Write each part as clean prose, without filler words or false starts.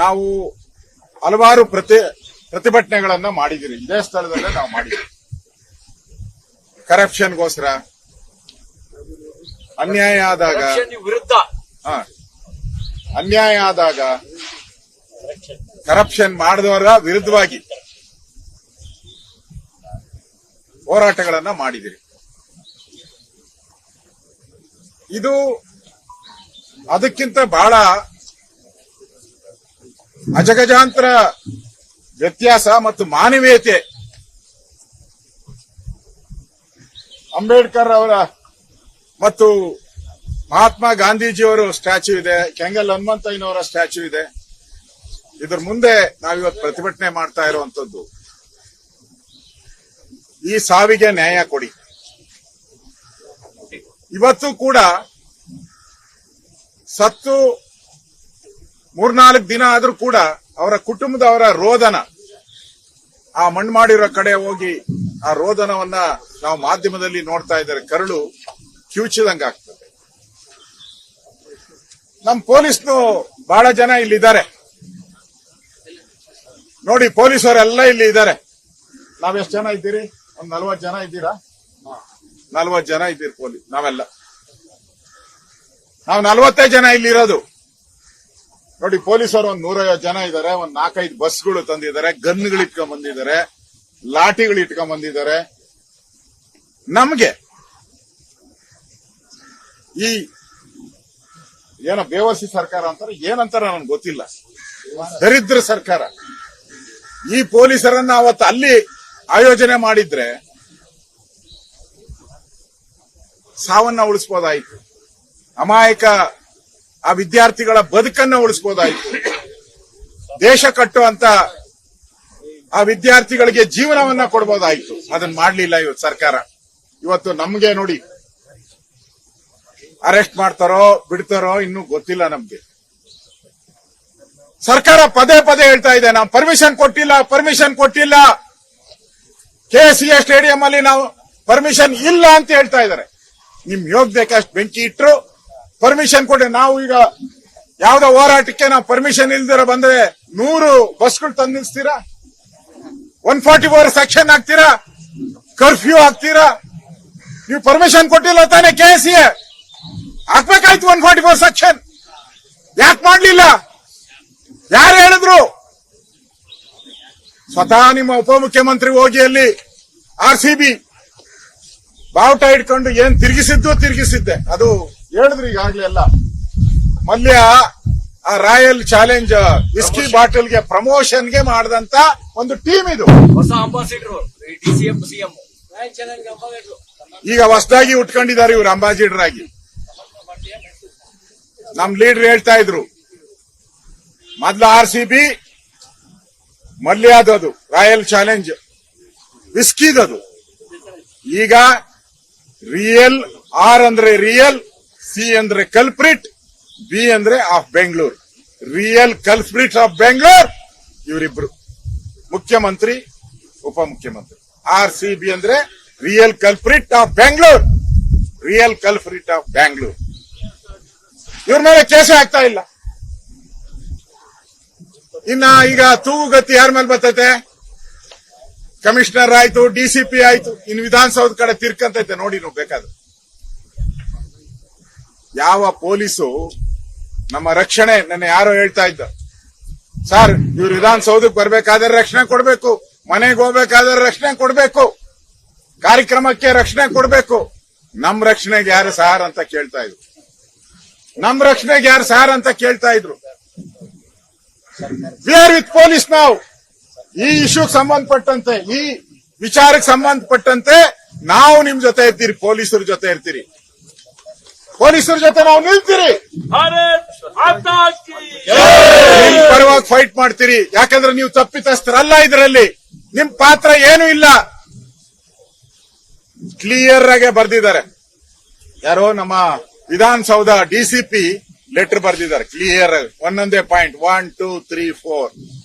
ನಾವು ಹಲವಾರು ಪ್ರತಿಭಟನೆಗಳನ್ನ ಮಾಡಿದಿರಿ. ಇದೇ ಸ್ಥಳದಲ್ಲೇ ನಾವು ಮಾಡಿದ್ವಿ. ಕರಪ್ಷನ್ಗೋಸ್ಕರ, ಅನ್ಯಾಯ ಆದಾಗ ವಿರುದ್ಧ, ಅನ್ಯಾಯ ಆದಾಗ ಕರಪ್ಷನ್ ಮಾಡಿದವರ ವಿರುದ್ಧವಾಗಿ ಹೋರಾಟಗಳನ್ನ ಮಾಡಿದಿರಿ. ಇದು ಅದಕ್ಕಿಂತ ಬಹಳ ಅಜಗಜಾಂತರ ವ್ಯತ್ಯಾಸ ಮತ್ತು ಮಾನವೀಯತೆ. ಅಂಬೇಡ್ಕರ್ ಅವರ ಮತ್ತು ಮಹಾತ್ಮ ಗಾಂಧೀಜಿಯವರ ಸ್ಟ್ಯಾಚ್ಯೂ ಇದೆ, ಕೆಂಗಲ್ ಹನುಮಂತಯ್ಯನವರ ಸ್ಟ್ಯಾಚ್ಯೂ ಇದೆ. ಇದ್ರ ಮುಂದೆ ನಾವಿವತ್ತು ಪ್ರತಿಭಟನೆ ಮಾಡ್ತಾ ಇರುವಂತದ್ದು, ಈ ಸಾವಿಗೆ ನ್ಯಾಯ ಕೊಡಿ. ಇವತ್ತು ಕೂಡ ಸತ್ತು 3-4 ದಿನ ಆದ್ರೂ ಕೂಡ ಅವರ ಕುಟುಂಬದವರ ರೋದನ, ಆ ಮಣ್ಣು ಮಾಡಿರೋ ಕಡೆ ಹೋಗಿ ಆ ರೋದನವನ್ನ ನಾವು ಮಾಧ್ಯಮದಲ್ಲಿ ನೋಡ್ತಾ ಇದ್ದಾರೆ. ಕರುಳು ಕಿವುಚಿದಂಗ ಆಗ್ತದೆ. ನಮ್ಮ ಪೊಲೀಸ್ನು ಬಹಳ ಜನ ಇಲ್ಲಿದ್ದಾರೆ ನೋಡಿ, ಪೊಲೀಸರೆಲ್ಲ ಇಲ್ಲಿ ಇದ್ದಾರೆ. ನಾವೆಷ್ಟು ಜನ ಇದ್ದೀರಿ? ಒಂದು 40 ಜನ ಇದ್ದೀರಾ? 40 ಜನ ಇದ್ದೀರಿ ಪೊಲೀಸ್. ನಾವು 40 ಜನ ಇಲ್ಲಿರೋದು ನೋಡಿ. ಪೊಲೀಸರು ಒಂದು 150 ಜನ ಇದ್ದಾರೆ. ಒಂದು 4-5 ಬಸ್ಗಳು ತಂದಿದ್ದಾರೆ, ಗನ್ಗಳು ಇಟ್ಕೊಂಡ್ ಬಂದಿದ್ದಾರೆ, ಲಾಠಿಗಳು ಇಟ್ಕೊಂಡ್ ಬಂದಿದ್ದಾರೆ. ನಮ್ಗೆ ಈ ಏನೋ ಬೇವರ್ಸಿ ಸರ್ಕಾರ ಅಂತಾರೆ, ಏನಂತಾರ ನನ್ಗೆ ಗೊತ್ತಿಲ್ಲ, ದರಿದ್ರ ಸರ್ಕಾರ. ಈ ಪೊಲೀಸರನ್ನ ಅವತ್ತು ಅಲ್ಲಿ ಆಯೋಜನೆ ಮಾಡಿದ್ರೆ ಸಾವನ್ನ ಉಳಿಸಬಹುದಾಯಿತು, ಅಮಾಯಕ ಆ ವಿದ್ಯಾರ್ಥಿಗಳ ಬದುಕನ್ನ ಉಳಿಸಬಹುದಾಯಿತು, ದೇಶ ಕಟ್ಟುವಂತ ಆ ವಿದ್ಯಾರ್ಥಿಗಳಿಗೆ ಜೀವನವನ್ನ ಕೊಡಬಹುದಾಯಿತು. ಅದನ್ನ ಮಾಡ್ಲಿಲ್ಲ ಇವತ್ತು ಸರ್ಕಾರ. ಇವತ್ತು ನಮ್ಗೆ ನೋಡಿ, ಅರೆಸ್ಟ್ ಮಾಡ್ತಾರೋ ಬಿಡ್ತಾರೋ ಇನ್ನೂ ಗೊತ್ತಿಲ್ಲ ನಮ್ಗೆ. ಸರ್ಕಾರ ಪದೇ ಪದೇ ಹೇಳ್ತಾ ಇದೆ, ನಾವು ಪರ್ಮಿಷನ್ ಕೊಟ್ಟಿಲ್ಲ, KCA ಸ್ಟೇಡಿಯಂ ಅಲ್ಲಿ ನಾವು ಪರ್ಮಿಷನ್ ಇಲ್ಲ ಅಂತ ಹೇಳ್ತಾ ಇದ್ದಾರೆ. ನಿಮ್ ಯೋಗ್ಯಕ್ಕೆ ಅಷ್ಟು ಬೆಂಕಿ ಇಟ್ರು ಪರ್ಮಿಷನ್ ಕೊಡಿ. ನಾವು ಈಗ ಯಾವ್ದೋ ಹೋರಾಟಕ್ಕೆ ನಾವು ಪರ್ಮಿಷನ್ ಇಲ್ದಿರ ಬಂದ್ರೆ 100 ಬಸ್ಗಳು ತಂದು ನಿಲ್ಸ್ತೀರಾ? 144 ಸೆಕ್ಷನ್ ಹಾಕ್ತೀರಾ? ಕರ್ಫ್ಯೂ ಹಾಕ್ತೀರಾ? ನೀವು ಪರ್ಮಿಷನ್ ಕೊಟ್ಟಿಲ್ಲ ತಾನೇ? KCA ಹಾಕ್ಬೇಕಾಯ್ತು 144 section. ಯಾಕೆ ಮಾಡ್ಲಿಲ್ಲ? ಯಾರು ಹೇಳಿದ್ರು? ಸ್ವತಃ ನಿಮ್ಮ ಉಪಮುಖ್ಯಮಂತ್ರಿ ಹೋಗಿ ಅಲ್ಲಿ RCB ಬಾವುಟ ಇಟ್ಕೊಂಡು ಏನ್ ತಿರುಗಿಸಿದ್ದೆ. ಅದು ಹೇಳಿದ್ರು ಈಗಾಗ್ಲೇ ಎಲ್ಲ. ಮಲ್ಯ ಆ ರಾಯಲ್ ಚಾಲೆಂಜ್ ವಿಸ್ಕಿ ಬಾಟಲ್ಗೆ ಪ್ರಮೋಷನ್ಗೆ ಮಾಡಿದಂತ ಒಂದು ಟೀಮ್ ಇದು. ಹೊಸ ಅಂಬಾಸಿಡರ್ DCM CM ಈಗ ಹೊಸದಾಗಿ ಉಟ್ಕೊಂಡಿದ್ದಾರೆ ಇವ್ರು ಅಂಬಾಸಿಡರ್ ಆಗಿ. ನಮ್ ಲೀಡರ್ ಹೇಳ್ತಾ ಇದ್ರು, ಮೊದ್ಲು RCB ಮಲ್ಯದದು ರಾಯಲ್ ಚಾಲೆಂಜ್ ವಿಸ್ಕಿದದು. ಈಗ ರಿಯಲ್, R ಅಂದ್ರೆ ರಿಯಲ್, C ಅಂದ್ರೆ ಕಲ್ಪ್ರಿಟ್, B ಅಂದ್ರೆ of Bengaluru. Real culprit of Bengaluru ಇವರಿಬ್ರು, ಮುಖ್ಯಮಂತ್ರಿ ಉಪಮುಖ್ಯಮಂತ್ರಿ. RCB ಅಂದ್ರೆ real culprit of Bengaluru, real culprit of Bengaluru. ಇವ್ರ ಮೇಲೆ ಕೇಸೇ ಆಗ್ತಾ ಇಲ್ಲ. ಇನ್ನ ಈಗ ತೂಗುಗತಿ ಯಾರ ಮೇಲೆ ಬರ್ತೈತೆ? ಕಮಿಷನರ್ ಆಯ್ತು, DCP ಆಯ್ತು, ಇನ್ನು ವಿಧಾನಸೌಧ ಕಡೆ ತಿರ್ಕಂತೈತೆ ನೋಡಿ ನೀವು ಬೇಕಾದ್ರೆ. ಯಾವ ಪೊಲೀಸು ನಮ್ಮ ರಕ್ಷಣೆ, ನನ್ನ ಯಾರೋ ಹೇಳ್ತಾ ಇದ್ದ, ಸರ್ ಇವ್ರು ವಿಧಾನಸೌಧಕ್ಕೆ ಬರ್ಬೇಕಾದ್ರೆ ರಕ್ಷಣೆ ಕೊಡ್ಬೇಕು, ಮನೆಗೆ ಹೋಗ್ಬೇಕಾದ್ರೆ ರಕ್ಷಣೆ ಕೊಡ್ಬೇಕು, ಕಾರ್ಯಕ್ರಮಕ್ಕೆ ರಕ್ಷಣೆ ಕೊಡ್ಬೇಕು. ನಮ್ ರಕ್ಷಣೆಗೆ ಯಾರು ಸಾರ್ ಅಂತ ಕೇಳ್ತಾ ಇದ್ರು. ವಿ ಆರ್ ವಿತ್ ಪೊಲೀಸ್ ನಾವು. ಈ ಇಶ್ಯೂಗೆ ಸಂಬಂಧಪಟ್ಟಂತೆ, ಈ ವಿಚಾರಕ್ಕೆ ಸಂಬಂಧಪಟ್ಟಂತೆ ನಾವು ನಿಮ್ ಜೊತೆ ಇರ್ತೀರಿ, ಪೊಲೀಸರ ಜೊತೆ ಇರ್ತೀರಿ, ಪೊಲೀಸರ ಜೊತೆ ನಾವು ನಿಲ್ತೀರಿ, ನಿಮ್ ಪರವಾಗಿ ಫೈಟ್ ಮಾಡ್ತೀರಿ. ಯಾಕಂದ್ರೆ ನೀವು ತಪ್ಪಿತಸ್ಥರಲ್ಲ, ಇದರಲ್ಲಿ ನಿಮ್ ಪಾತ್ರ ಏನೂ ಇಲ್ಲ. ಕ್ಲಿಯರ್ ಆಗಿ ಬರ್ದಿದ್ದಾರೆ. ಯಾರೋ ನಮ್ಮ ವಿಧಾನಸೌಧ DCP ಲೆಟರ್ ಬರ್ದಿದ್ದಾರೆ ಕ್ಲಿಯರ್. ಒಂದೊಂದೇ ಪಾಯಿಂಟ್ 1, 2, 3, 4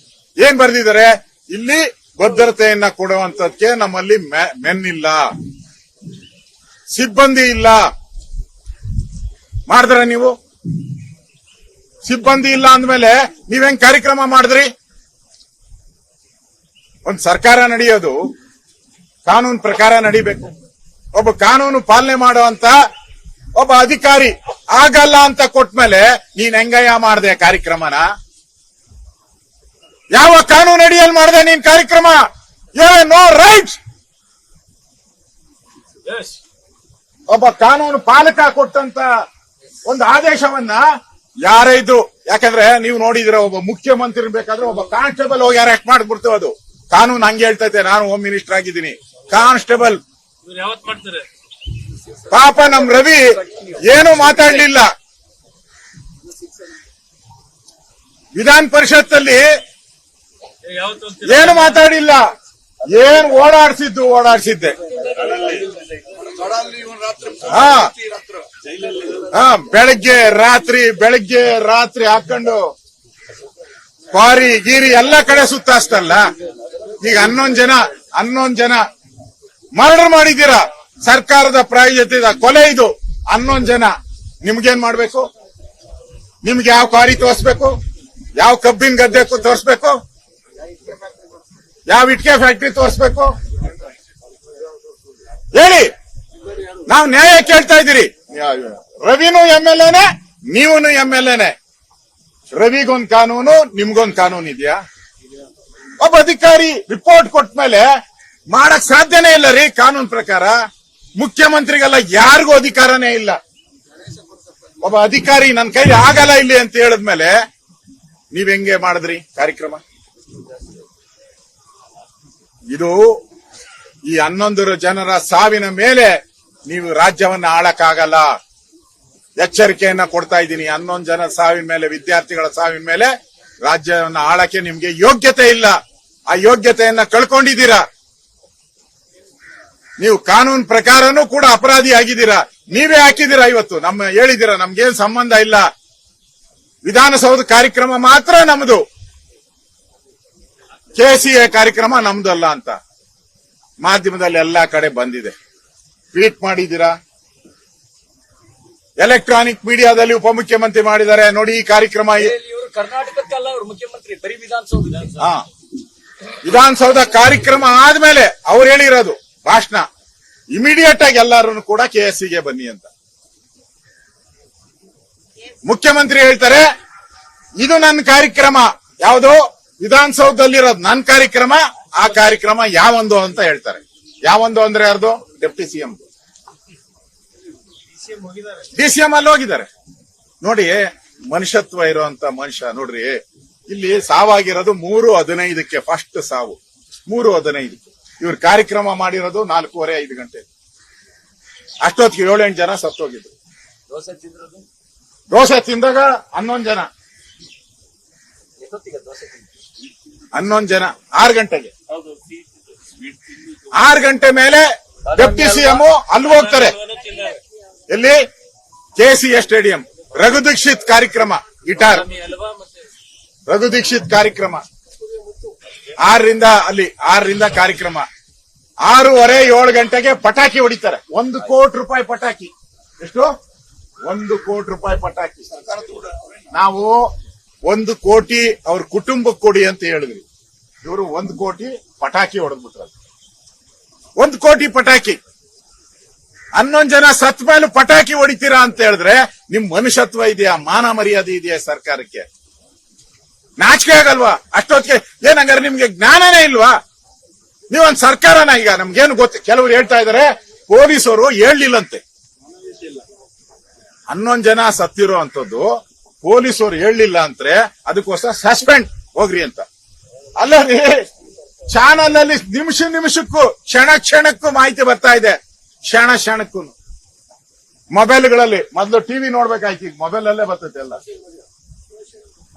ಏನ್ ಬರ್ದಿದ್ದಾರೆ? ಇಲ್ಲಿ ಭದ್ರತೆಯನ್ನ ಕೊಡುವಂತದಕ್ಕೆ ನಮ್ಮಲ್ಲಿ ಮೆನ್ ಇಲ್ಲ, ಸಿಬ್ಬಂದಿ ಇಲ್ಲ. ಮಾಡಿದ್ರೆ ನೀವು ಸಿಬ್ಬಂದಿ ಇಲ್ಲ ಅಂದ್ಮೇಲೆ ನೀವ್ ಹೆಂಗ್ ಕಾರ್ಯಕ್ರಮ ಮಾಡಿದ್ರಿ? ಒಂದ್ ಸರ್ಕಾರ ನಡೆಯೋದು ಕಾನೂನು ಪ್ರಕಾರ ನಡಿಬೇಕು. ಒಬ್ಬ ಕಾನೂನು ಪಾಲನೆ ಮಾಡುವಂತ ಒಬ್ಬ ಅಧಿಕಾರಿ ಆಗಲ್ಲ ಅಂತ ಕೊಟ್ಮೇಲೆ ನೀನ್ ಹೆಂಗಯ್ಯ ಮಾಡಿದೆ ಕಾರ್ಯಕ್ರಮನ? ಯಾವ ಕಾನೂನು ಅಡಿಯಲ್ಲಿ ಮಾಡಿದೆ ನೀನ್ ಕಾರ್ಯಕ್ರಮ? You have no rights. ಒಬ್ಬ ಕಾನೂನು ಪಾಲಕ ಕೊಟ್ಟಂತ ಒಂದು ಆದೇಶವನ್ನ ಯಾರೇ ಇದ್ರು, ಯಾಕಂದ್ರೆ ನೀವು ನೋಡಿದಿರ ಒಬ್ಬ ಮುಖ್ಯಮಂತ್ರಿ ಬೇಕಾದ್ರೆ ಒಬ್ಬ ಕಾನ್ಸ್ಟೇಬಲ್ ಹೋಗಿ ಅರೆಸ್ಟ್ ಮಾಡ್ಬಿಡ್ತೇವೆ. ಅದು ಕಾನೂನು ಹಂಗೆ ಹೇಳ್ತೈತೆ. ನಾನು ಹೋಮ್ ಮಿನಿಸ್ಟರ್ ಆಗಿದ್ದೀನಿ. ಕಾನ್ಸ್ಟೇಬಲ್ ಯಾವತ್ ಮಾಡ್ತಾರೆ? ಪಾಪ ನಮ್ ರವಿ ಏನು ಮಾತಾಡ್ಲಿಲ್ಲ. ವಿಧಾನ ಪರಿಷತ್ತಲ್ಲಿ ಯಾವತ್ತು ಏನು ಮಾತಾಡಿಲ್ಲ. ಏನ್ ಓಡಾಡ್ಸಿದ್ದೆ. ಬೆಳಗ್ಗೆ ರಾತ್ರಿ ಹಾಕೊಂಡು ಕ್ವಾರಿ ಗೀರಿ ಎಲ್ಲ ಕಡೆ ಸುತ್ತಾಸ್ತಲ್ಲ. ಈಗ 11 ಜನ ಮರ್ಡರ್ ಮಾಡಿದ್ದೀರಾ. ಸರ್ಕಾರದ ಪ್ರಾಯೋಜಿತ ಕೊಲೆ ಇದು. 11 ಜನ. ನಿಮ್ಗೇನ್ ಮಾಡ್ಬೇಕು? ನಿಮ್ಗೆ ಯಾವ ಕ್ವಾರಿ ತೋರಿಸ್ಬೇಕು? ಯಾವ ಕಬ್ಬಿನ ಗದ್ದೆ ತೋರಿಸ್ಬೇಕು? ಯಾವ ಇಟ್ಕೆ ಫ್ಯಾಕ್ಟ್ರಿ ತೋರಿಸ್ಬೇಕು? ಹೇಳಿ. ನಾವು ನ್ಯಾಯ ಕೇಳ್ತಾ ಇದ್ದೀರಿ. ರವಿನೂ MLA, ನೀವೂನು MLA. ರವಿಗೊಂದ್ ಕಾನೂನು, ನಿಮ್ಗೊಂದ್ ಕಾನೂನು ಇದೆಯಾ? ಒಬ್ಬ ಅಧಿಕಾರಿ ರಿಪೋರ್ಟ್ ಕೊಟ್ಟ ಮೇಲೆ ಮಾಡಕ್ ಸಾಧ್ಯನೇ ಇಲ್ಲ ರೀ. ಕಾನೂನು ಪ್ರಕಾರ ಮುಖ್ಯಮಂತ್ರಿಗೆಲ್ಲ ಯಾರಿಗೂ ಅಧಿಕಾರನೇ ಇಲ್ಲ. ಒಬ್ಬ ಅಧಿಕಾರಿ ನನ್ನ ಕೈಲಿ ಆಗಲ್ಲ ಇಲ್ಲಿ ಅಂತ ಹೇಳಿದ್ಮೇಲೆ ನೀವ್ ಹೆಂಗೆ ಮಾಡಿದ್ರಿ ಕಾರ್ಯಕ್ರಮ? ಇದು ಈ 11 ಜನರ ಸಾವಿನ ಮೇಲೆ ನೀವು ರಾಜ್ಯವನ್ನ ಆಳಕ್ಕಾಗಲ್ಲ. ಎಚ್ಚರಿಕೆಯನ್ನ ಕೊಡ್ತಾ ಇದ್ದೀನಿ. 11 ಜನ ಸಾವಿನ ಮೇಲೆ, ವಿದ್ಯಾರ್ಥಿಗಳ ಸಾವಿನ ಮೇಲೆ ರಾಜ್ಯವನ್ನ ಆಳಕ್ಕೆ ನಿಮ್ಗೆ ಯೋಗ್ಯತೆ ಇಲ್ಲ. ಆ ಯೋಗ್ಯತೆಯನ್ನ ಕಳ್ಕೊಂಡಿದ್ದೀರಾ. ನೀವು ಕಾನೂನು ಪ್ರಕಾರನೂ ಕೂಡ ಅಪರಾಧಿ ಆಗಿದ್ದೀರಾ. ನೀವೇ ಹಾಕಿದ್ದೀರಾ. ಇವತ್ತು ಹೇಳಿದ್ದೀರಾ ನಮ್ಗೇನ್ ಸಂಬಂಧ ಇಲ್ಲ, ವಿಧಾನಸೌಧ ಕಾರ್ಯಕ್ರಮ ಮಾತ್ರ ನಮ್ದು, KCA ಕಾರ್ಯಕ್ರಮ ನಮ್ದಲ್ಲ ಅಂತ ಮಾಧ್ಯಮದಲ್ಲಿ ಎಲ್ಲಾ ಕಡೆ ಬಂದಿದೆ. ಟ್ವೀಟ್ ಮಾಡಿದ್ದೀರಾ. ಎಲೆಕ್ಟ್ರಾನಿಕ್ ಮೀಡಿಯಾದಲ್ಲಿ ಉಪಮುಖ್ಯಮಂತ್ರಿ ಮಾಡಿದ್ದಾರೆ ನೋಡಿ ಈ ಕಾರ್ಯಕ್ರಮ. ಇವರು ಕರ್ನಾಟಕಕ್ಕಲ್ಲ, ಅವರು ಮುಖ್ಯಮಂತ್ರಿ ಬರೀ ವಿಧಾನಸೌಧ. ವಿಧಾನಸೌಧ ಕಾರ್ಯಕ್ರಮ ಆದ್ಮೇಲೆ ಅವ್ರು ಹೇಳಿರೋದು ಭಾಷಣ, ಇಮಿಡಿಯೇಟ್ ಆಗಿ ಎಲ್ಲರೂ ಕೂಡ KSCಗೆ ಬನ್ನಿ ಅಂತ. ಮುಖ್ಯಮಂತ್ರಿ ಹೇಳ್ತಾರೆ ಇದು ನನ್ನ ಕಾರ್ಯಕ್ರಮ. ಯಾವುದು? ವಿಧಾನಸೌಧದಲ್ಲಿರೋದು ನನ್ನ ಕಾರ್ಯಕ್ರಮ. ಆ ಕಾರ್ಯಕ್ರಮ ಯಾವೊಂದು ಅಂತ ಹೇಳ್ತಾರೆ. ಯಾವೊಂದು ಅಂದ್ರೆ ಯಾರ್ದು? ಡೆಪ್ಟಿ CM DCM ಅಲ್ಲಿ ಹೋಗಿದ್ದಾರೆ. ನೋಡಿ, ಮನುಷ್ಯತ್ವ ಇರುವಂತ ಮನುಷ್ಯ ನೋಡ್ರಿ. ಇಲ್ಲಿ ಸಾವಾಗಿರೋದು 3:15 ಫಸ್ಟ್ ಸಾವು. 3:15 ಇವ್ರ ಕಾರ್ಯಕ್ರಮ ಮಾಡಿರೋದು 4:30-5 ಗಂಟೆ. ಅಷ್ಟೊತ್ತಿಗೆ 7-8 ಜನ ಸತ್ತೋಗಿದ್ರು. ದೋಸೆ ತಿಂದಾಗ 11 ಜನ. 11 ಜನ 6 ಗಂಟೆಗೆ. 6 ಗಂಟೆ ಮೇಲೆ ಡೆಪ್ಟಿ CM ಅಲ್ಲಿ ಹೋಗ್ತಾರೆ. ಎಲ್ಲಿ? KCA stadium. ರಘು ದೀಕ್ಷಿತ್ ಕಾರ್ಯಕ್ರಮ, ಗಿಟಾರ್ ರಘು ದೀಕ್ಷಿತ್ ಕಾರ್ಯಕ್ರಮ. 6ರಿಂದ ಕಾರ್ಯಕ್ರಮ. 6:30-7 ಗಂಟೆಗೆ ಪಟಾಕಿ ಹೊಡಿತಾರೆ. 1 ಕೋಟಿ ರೂಪಾಯಿ ಪಟಾಕಿ. ಎಷ್ಟು? 1 ಕೋಟಿ ರೂಪಾಯಿ ಪಟಾಕಿ. ನಾವು 1 ಕೋಟಿ ಅವ್ರ ಕುಟುಂಬಕ್ಕೆ ಕೊಡಿ ಅಂತ ಹೇಳಿದ್ವಿ. ಇವರು 1 ಕೋಟಿ ಪಟಾಕಿ ಹೊಡೆದ್ಬಿಟ್ರು. 1 ಕೋಟಿ ಪಟಾಕಿ. 11 ಜನ ಸತ್ ಮೇಲೆ ಪಟಾಕಿ ಹೊಡಿತೀರಾ ಅಂತ ಹೇಳಿದ್ರೆ ನಿಮ್ ಮನುಷ್ಯತ್ವ ಇದೆಯಾ? ಮಾನ ಮರ್ಯಾದೆ ಇದೆಯಾ ಸರ್ಕಾರಕ್ಕೆ? ನಾಚಿಕೆ ಆಗಲ್ವಾ? ಅಷ್ಟೊತ್ತಿಗೆ ಏನಂಗಾರೆ ನಿಮ್ಗೆ ಜ್ಞಾನನೇ ಇಲ್ವಾ? ನೀವೊಂದ್ ಸರ್ಕಾರನ? ಈಗ ನಮ್ಗೇನು ಗೊತ್ತು. ಕೆಲವರು ಹೇಳ್ತಾ ಇದಾರೆ ಪೊಲೀಸರು ಹೇಳಲಿಲ್ಲಂತೆ. 11 ಜನ ಸತ್ತಿರೋ ಅಂತದ್ದು ಪೊಲೀಸರು ಹೇಳಲಿಲ್ಲ ಅಂದ್ರೆ ಅದಕ್ಕೋಸ್ಕರ ಸಸ್ಪೆಂಡ್ ಹೋಗ್ರಿ ಅಂತ. ಅಲ್ಲ ರೀ, ಚಾನಲ್ ಅಲ್ಲಿ ನಿಮಿಷಕ್ಕೂ ಕ್ಷಣಕ್ಕೂ ಮಾಹಿತಿ ಬರ್ತಾ ಇದೆ. ಕ್ಷಣಕ್ಕೂ ಮೊಬೈಲ್ಗಳಲ್ಲಿ. ಮೊದಲು ಟಿವಿ ನೋಡ್ಬೇಕಾಯ್ತು, ಈಗ ಮೊಬೈಲ್ ಅಲ್ಲೇ ಬರ್ತೈತೆ ಎಲ್ಲ.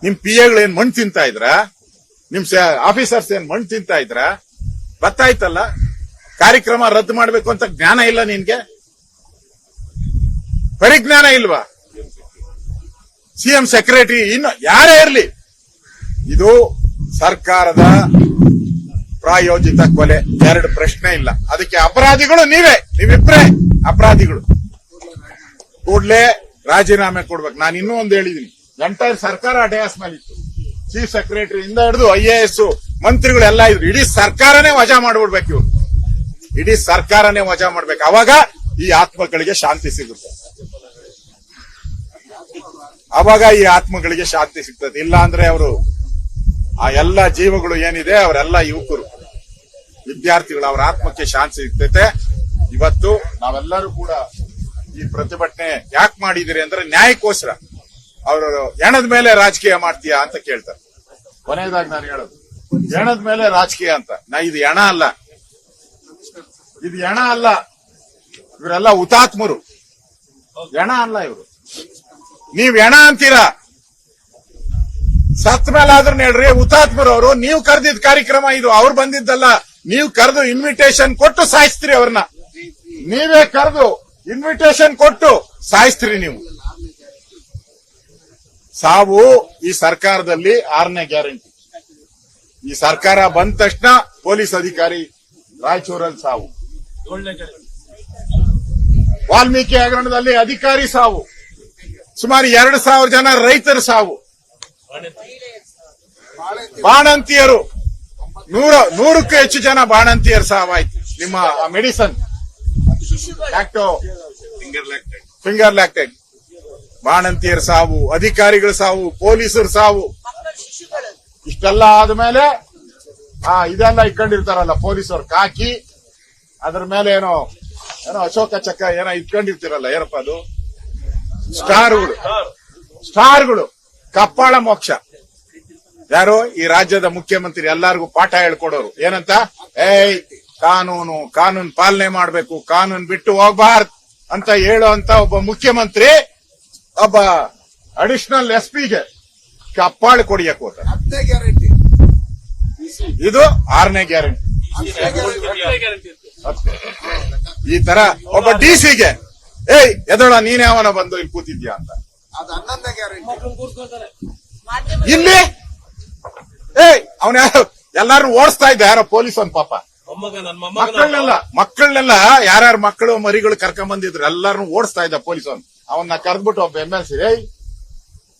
ನಿಮ್ PAಗಳು ಏನ್ ಮಣ್ಣು ತಿಂತಾ ಇದ್ರ? ನಿಮ್ ಆಫೀಸರ್ಸ್ ಏನ್ ಮಣ್ಣು ತಿಂತಾ ಇದ್ರ? ಗೊತ್ತಾಯ್ತಲ್ಲ. ಕಾರ್ಯಕ್ರಮ ರದ್ದು ಮಾಡ್ಬೇಕು ಅಂತ ಜ್ಞಾನ ಇಲ್ಲ ನಿನ್ಗೆ? ಪರಿಜ್ಞಾನ ಇಲ್ವಾ? CM ಸೆಕ್ರೆಟರಿ ಇನ್ನು ಯಾರೇ ಇರ್ಲಿ, ಇದು ಸರ್ಕಾರದ ಪ್ರಾಯೋಜಿತ ಕೊಲೆ. 2 ಪ್ರಶ್ನೆ ಇಲ್ಲ. ಅದಕ್ಕೆ ಅಪರಾಧಿಗಳು ನೀವಿಬ್ರೇ ಅಪರಾಧಿಗಳು. ಕೂಡ್ಲೇ ರಾಜೀನಾಮೆ ಕೊಡ್ಬೇಕು. ನಾನು ಇನ್ನೂ ಒಂದು ಹೇಳಿದೀನಿ, ಎಂಟೈರ್ ಸರ್ಕಾರ ಡಯಾಸ್ ಮೇಲೆ ಇತ್ತು. ಚೀಫ್ ಸೆಕ್ರೆಟರಿ ಇಂದ ಹಿಡಿದು IAS ಮಂತ್ರಿಗಳೆಲ್ಲ ಇದ್ರು. ಇಡೀ ಸರ್ಕಾರನೇ ವಜಾ ಮಾಡ್ಬಿಡ್ಬೇಕು ಇವ್ರು. ಇಡೀ ಸರ್ಕಾರನೇ ವಜಾ ಮಾಡ್ಬೇಕು. ಅವಾಗ ಈ ಆತ್ಮಗಳಿಗೆ ಶಾಂತಿ ಸಿಗುತ್ತೆ. ಅವಾಗ ಈ ಆತ್ಮಗಳಿಗೆ ಶಾಂತಿ ಸಿಗ್ತದೆ. ಇಲ್ಲ ಅಂದ್ರೆ ಅವರು ಆ ಎಲ್ಲ ಜೀವಗಳು ಏನಿದೆ ಅವರೆಲ್ಲ ಯುವಕರು ವಿದ್ಯಾರ್ಥಿಗಳು, ಅವರ ಆತ್ಮಕ್ಕೆ ಶಾಂತಿ ಸಿಗ್ತೈತೆ. ಇವತ್ತು ನಾವೆಲ್ಲರೂ ಕೂಡ ಈ ಪ್ರತಿಭಟನೆ ಯಾಕೆ ಮಾಡಿದಿರಿ ಅಂದ್ರೆ ನ್ಯಾಯಕ್ಕೋಸ್ಕರ. ಅವರು ಹೆಣದ ಮೇಲೆ ರಾಜಕೀಯ ಮಾಡ್ತೀಯಾ ಅಂತ ಕೇಳ್ತಾರೆ. ಕೊನೆಯದಾಗಿ ನಾನು ಹೇಳೋದು ಹೆಣದ ಮೇಲೆ ರಾಜಕೀಯ ಅಂತ. ಇದು ಹೆಣ ಅಲ್ಲ, ಇದು ಹೆಣ ಅಲ್ಲ. ಇವರೆಲ್ಲ ಹುತಾತ್ಮರು, ಹೆಣ ಅಲ್ಲ ಇವರು. ನೀವ್ ಹೆಣ ಅಂತೀರಾ, ಸತ್ ಮೇಲೆ ಆದ್ರೂ ಹೇಳ್ರಿ ಹುತಾತ್ಮರು ಅವರು. ನೀವು ಕರೆದಿದ್ದ ಕಾರ್ಯಕ್ರಮ ಇದು, ಅವ್ರು ಬಂದಿದ್ದಲ್ಲ. ನೀವು ಕರೆದು ಇನ್ವಿಟೇಷನ್ ಕೊಟ್ಟು ಸಾಯಿಸ್ತೀರಿ ಅವ್ರನ್ನ. ನೀವೇ ಕರೆದು ಇನ್ವಿಟೇಷನ್ ಕೊಟ್ಟು ಸಾಯಿಸ್ತೀರಿ ನೀವು. ಸಾವು ಈ ಸರ್ಕಾರದಲ್ಲಿ 6ನೇ ಗ್ಯಾರಂಟಿ. ಈ ಸರ್ಕಾರ ಬಂದ ತಕ್ಷಣ ಪೊಲೀಸ್ ಅಧಿಕಾರಿ ರಾಯಚೂರಲ್ಲಿ ಸಾವು, 7ನೇ ಗ್ಯಾರಂಟಿ. ವಾಲ್ಮೀಕಿ ಹಗರಣದಲ್ಲಿ ಅಧಿಕಾರಿ ಸಾವು, ಸುಮಾರು 2,000 ಜನ ರೈತರ ಸಾವು, ಬಾಣಂತಿಯರು 100ಕ್ಕೂ ಹೆಚ್ಚು ಜನ ಬಾಣಂತಿಯರು ಸಾವಾಯ್ತು. ನಿಮ್ಮ ಮೆಡಿಸನ್ ಫಿಂಗರ್ ಲ್ಯಾಕ್ಟೇಟ್, ಬಾಣಂತಿಯರ ಸಾವು, ಅಧಿಕಾರಿಗಳ ಸಾವು, ಪೊಲೀಸರ ಸಾವು. ಇಷ್ಟೆಲ್ಲ ಆದ್ಮೇಲೆ ಇದೆಲ್ಲ ಇಟ್ಕೊಂಡಿರ್ತಾರಲ್ಲ ಪೊಲೀಸರು, ಕಾಕಿ ಅದ್ರ ಮೇಲೆ ಏನೋ ಅಶೋಕ ಚಕ್ರ ಏನೋ ಇಟ್ಕೊಂಡಿರ್ತಿರಲ್ಲ, ಏನಪ್ಪ ಅದು, ಸ್ಟಾರ್ಗಳು, ಕಪ್ಪಾಳ ಮೋಕ್ಷ. ಯಾರು? ಈ ರಾಜ್ಯದ ಮುಖ್ಯಮಂತ್ರಿ ಎಲ್ಲಾರ್ಗು ಪಾಠ ಹೇಳ್ಕೊಡೋರು. ಏನಂತ? ಕಾನೂನು ಪಾಲನೆ ಮಾಡ್ಬೇಕು, ಕಾನೂನು ಬಿಟ್ಟು ಹೋಗ್ಬಾರ್ದು ಅಂತ ಹೇಳುವಂತ ಒಬ್ಬ ಮುಖ್ಯಮಂತ್ರಿ ಒಬ್ಬ ಅಡಿಷನಲ್ SP ಗೆ ಕಪ್ಪಾಳ ಕೊಡಿಯಕ್ ಹೋಗ್ತಾರೆ. ಇದು 6ನೇ ಗ್ಯಾರಂಟಿ. ಈ ತರ ಒಬ್ಬ DC ಗೆ ಎದೋಳ ನೀನೇ ಅವನ ಬಂದು ಇಲ್ಲಿ ಕೂತಿದ್ಯಾ ಅಂತ. ಇಲ್ಲಿ ಅವನ ಎಲ್ಲಾರು ಓಡಿಸ್ತಾ ಇದ್ದ ಯಾರೋ ಪೊಲೀಸ್ ಒಂದ್ ಪಾಪ. ಮಕ್ಕಳನ್ನೆಲ್ಲ ಯಾರ್ಯಾರ ಮಕ್ಕಳು ಮರಿಗಳು ಕರ್ಕೊಂಡ್ ಬಂದಿದ್ರು ಎಲ್ಲಾರು ಓಡಿಸ್ತಾ ಇದ್ದ ಪೊಲೀಸ್ ಅವನ್ನ ಕರೆದ್ಬಿಟ್ಟು ಒಬ್ಬ MLC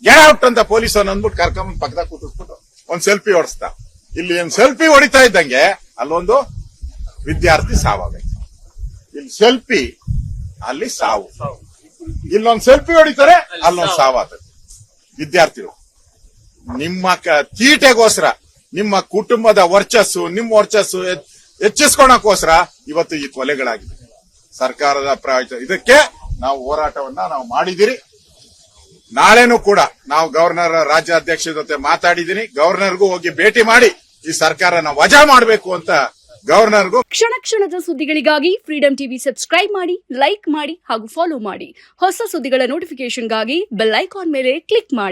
ಗೆಟ್ ಔಟ್ ಅಂತ ಪೊಲೀಸ್ ಅಂದ್ಬಿಟ್ಟು ಕರ್ಕೊಂಡ್ ಪಕ್ಕದಾಗ ಕೂತಿಸ್ಬಿಟ್ಟು ಒಂದ್ ಸೆಲ್ಫಿ ಹೊಡಿಸ್ತಾ. ಇಲ್ಲಿ ಒಂದ್ ಸೆಲ್ಫಿ ಹೊಡಿತಾ ಇದ್ದಂಗೆ ಅಲ್ಲೊಂದು ವಿದ್ಯಾರ್ಥಿ ಸಾವಾಗೈತೆ. ಇಲ್ಲಿ ಸೆಲ್ಫಿ, ಅಲ್ಲಿ ಸಾವು. ಇಲ್ಲೊಂದ್ ಸೆಲ್ಫಿ ಹೊಡಿತಾರೆ, ಅಲ್ಲೊಂದ್ ಸಾವಾಗ್ತದೆ. ವಿದ್ಯಾರ್ಥಿಗಳು ನಿಮ್ಮ ತೀಟೆಗೋಸ್ಕರ, ನಿಮ್ಮ ಕುಟುಂಬದ ವರ್ಚಸ್ಸು, ನಿಮ್ಮ ವರ್ಚಸ್ಸು ಹೆಚ್ಚಿಸ್ಕೊಳಕೋಸ್ಕರ ಇವತ್ತು ಈ ಕೊಲೆಗಳಾಗಿದೆ. ಸರ್ಕಾರದ ಇದಕ್ಕೆ ನಾವು ಹೋರಾಟವನ್ನ ನಾವು ಮಾಡಿದಿರಿ. ನಾಳೆನೂ ಕೂಡ ನಾವು ಗವರ್ನರ್ ರಾಜ್ಯಾಧ್ಯಕ್ಷರ ಜೊತೆ ಮಾತಾಡಿದೀನಿ. ಗವರ್ನರ್ಗೂ ಹೋಗಿ ಭೇಟಿ ಮಾಡಿ ಈ ಸರ್ಕಾರನ ವಜಾ ಮಾಡಬೇಕು ಅಂತ ಗವರ್ನರ್ಗೂ. ಕ್ಷಣ ಕ್ಷಣದ ಸುದ್ದಿಗಳಿಗಾಗಿ ಫ್ರೀಡಂ ಟಿವಿ ಸಬ್ಸ್ಕ್ರೈಬ್ ಮಾಡಿ, ಲೈಕ್ ಮಾಡಿ ಹಾಗೂ ಫಾಲೋ ಮಾಡಿ. ಹೊಸ ಸುದ್ದಿಗಳ ನೋಟಿಫಿಕೇಶನ್ಗಾಗಿ ಬೆಲ್ ಐಕಾನ್ ಮೇಲೆ ಕ್ಲಿಕ್ ಮಾಡಿ.